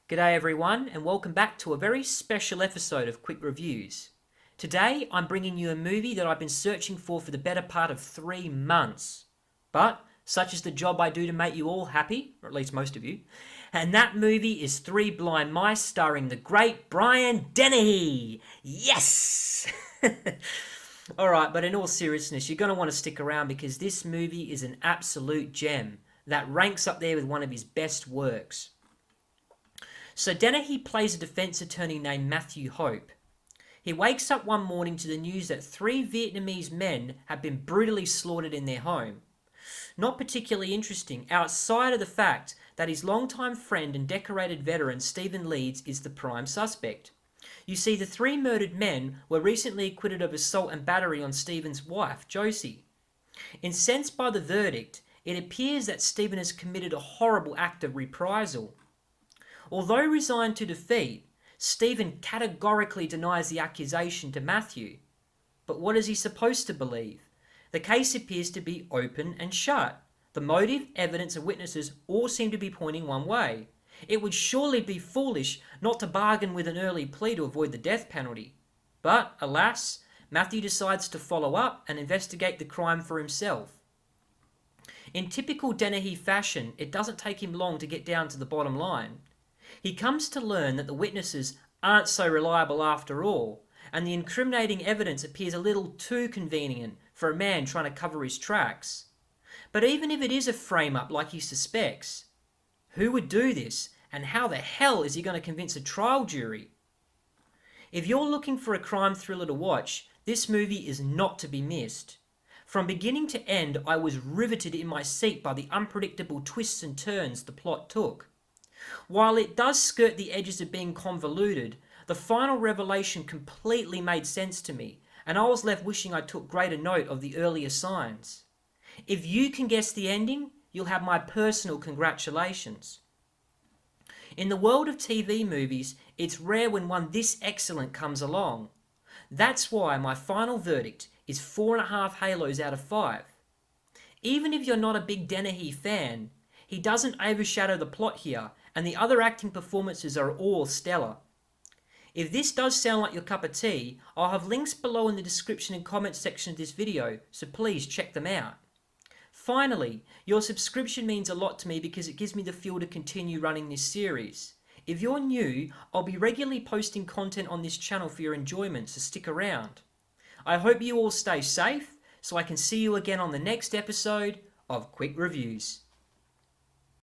G'day everyone, and welcome back to a very special episode of Quick Reviews. Today I'm bringing you a movie that I've been searching for the better part of 3 months. But such is the job I do to make you all happy, or at least most of you, and that movie is Three Blind Mice starring the great Brian Dennehy! Yes! Alright, but in all seriousness, you're going to want to stick around because this movie is an absolute gem that ranks up there with one of his best works. So Dennehy plays a defense attorney named Matthew Hope. He wakes up one morning to the news that 3 Vietnamese men have been brutally slaughtered in their home. Not particularly interesting, outside of the fact that his longtime friend and decorated veteran Stephen Leeds is the prime suspect. You see, the 3 murdered men were recently acquitted of assault and battery on Stephen's wife, Josie. Incensed by the verdict, it appears that Stephen has committed a horrible act of reprisal. Although resigned to defeat, Stephen categorically denies the accusation to Matthew. But what is he supposed to believe? The case appears to be open and shut. The motive, evidence and witnesses all seem to be pointing one way. It would surely be foolish not to bargain with an early plea to avoid the death penalty. But, alas, Matthew decides to follow up and investigate the crime for himself. In typical Dennehy fashion, it doesn't take him long to get down to the bottom line. He comes to learn that the witnesses aren't so reliable after all, and the incriminating evidence appears a little too convenient for a man trying to cover his tracks. But even if it is a frame-up like he suspects, who would do this, and how the hell is he going to convince a trial jury? If you're looking for a crime thriller to watch, this movie is not to be missed. From beginning to end, I was riveted in my seat by the unpredictable twists and turns the plot took. While it does skirt the edges of being convoluted, the final revelation completely made sense to me, and I was left wishing I took greater note of the earlier signs. If you can guess the ending, you'll have my personal congratulations. In the world of TV movies, it's rare when one this excellent comes along. That's why my final verdict is 4.5 halos out of 5. Even if you're not a big Dennehy fan, he doesn't overshadow the plot here, and the other acting performances are all stellar. If this does sound like your cup of tea, I'll have links below in the description and comments section of this video, so please check them out. Finally, your subscription means a lot to me because it gives me the fuel to continue running this series. If you're new, I'll be regularly posting content on this channel for your enjoyment, so stick around. I hope you all stay safe, so I can see you again on the next episode of Quick Reviews.